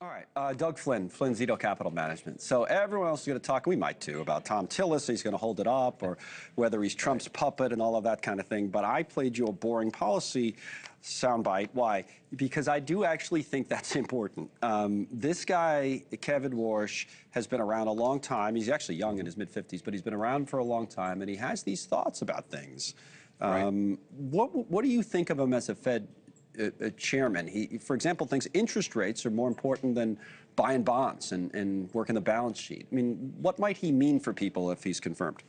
All right, Doug Flynn, Flynn Zito Capital Management. So everyone else is going to talk, we might too, about Tom Tillis, he's going to hold it up, or whether he's Trump's puppet and all of that kind of thing. But I played you a boring policy soundbite. Why? Because I do actually think that's important. This guy, Kevin Warsh, has been around a long time. He's actually young, in his mid-50s, but he's been around for a long time, and he has these thoughts about things. What do you think of him as a Fed chairman? He, for example, thinks interest rates are more important than buying bonds and working the balance sheet. I mean, what might he mean for people if he's confirmed?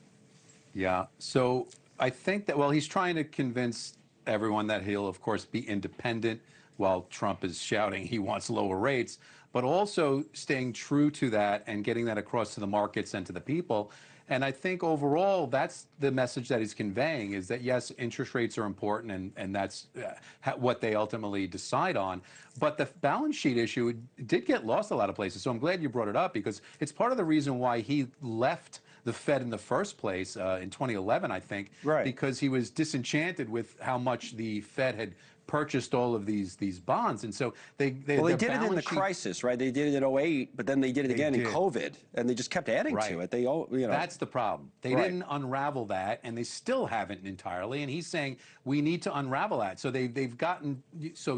Yeah, so I think that, well, he's trying to convince everyone that he'll, of course, be independent while Trump is shouting he wants lower rates, but also staying true to that and getting that across to the markets and to the people. And I think overall, that's the message that he's conveying, is that, yes, interest rates are important, and that's what they ultimately decide on. But the balance sheet issue did get lost a lot of places. So I'm glad you brought it up, because it's part of the reason why he left the Fed in the first place in 2011, I think, because he was disenchanted with how much the Fed had purchased all of these bonds. And so they did it in the crisis, right? They did it in '08, but then they did it again in COVID, and they just kept adding to it. They all, you know. That's the problem. They didn't unravel that, and they still haven't entirely. And he's saying we need to unravel that. So they've gotten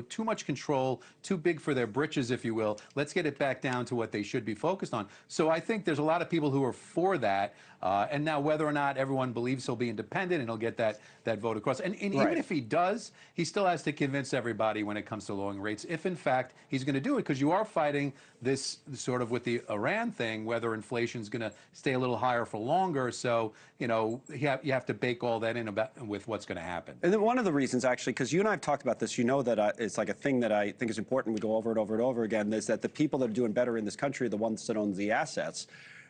too much control, too big for their britches, if you will. Let's get it back down to what they should be focused on. So I think there's a lot of people who are for that. And now whether or not everyone believes he'll be independent and he'll get that vote across. And even if he does, he still has to convince everybody when it comes to lowering rates, if in fact he's going to do it, because you are fighting this sort of with the Iran thing, whether inflation is going to stay a little higher for longer. So, you know, you have to bake all that in with what's going to happen. And then one of the reasons, actually, because you and I have talked about this, you know that it's like a thing that I think is important. We go over it over and over again, is that the people that are doing better in this country are the ones that own the assets.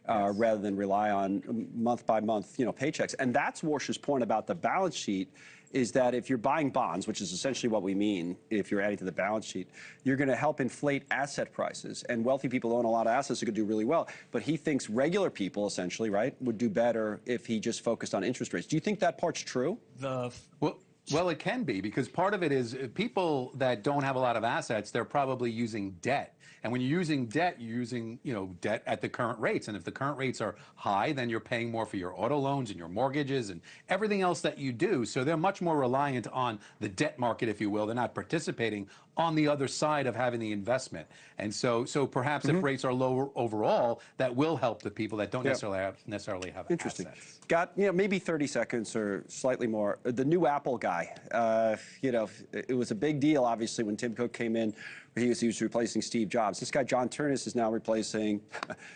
Rather than rely on month-by-month, paychecks. And that's Warsh's point about the balance sheet, is that if you're buying bonds, which is essentially what we mean if you're adding to the balance sheet, you're going to help inflate asset prices. And wealthy people own a lot of assets who could do really well. But he thinks regular people, essentially, would do better if he just focused on interest rates. Do you think that part's true? Well, it can be, because part of it is people that don't have a lot of assets, they're probably using debt. And when you're using debt, you're using, debt at the current rates. And if the current rates are high, then you're paying more for your auto loans and your mortgages and everything else that you do. So they're much more reliant on the debt market, if you will. They're not participating on the other side of having the investment. And so perhaps if rates are lower overall, that will help the people that don't necessarily have Interesting. assets. Got, maybe 30 seconds or slightly more. The new Apple guy, it was a big deal, obviously, when Tim Cook came in. He was replacing Steve Jobs. This guy, John Ternus, is now replacing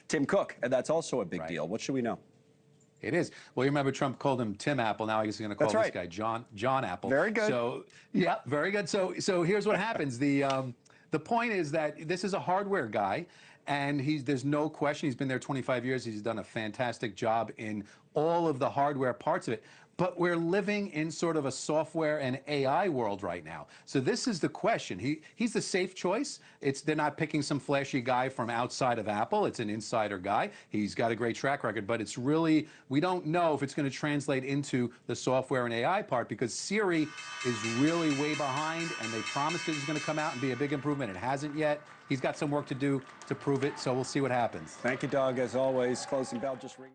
Tim Cook, and that's also a big deal. What should we know? It is. Well, you remember Trump called him Tim Apple. Now I guess he's going to call this guy John Apple. Very good. So, yeah, very good. So here's what happens. The point is that this is a hardware guy, and there's no question he's been there 25 years. He's done a fantastic job in all of the hardware parts of it. But we're living in sort of a software and AI world right now. So this is the question. He's the safe choice. They're not picking some flashy guy from outside of Apple. It's an insider guy. He's got a great track record, but it's really, we don't know if it's going to translate into the software and AI part, because Siri is really way behind, and they promised it was going to come out and be a big improvement. It hasn't yet. He's got some work to do to prove it, so we'll see what happens. Thank you, Doug. As always, closing bell just ring.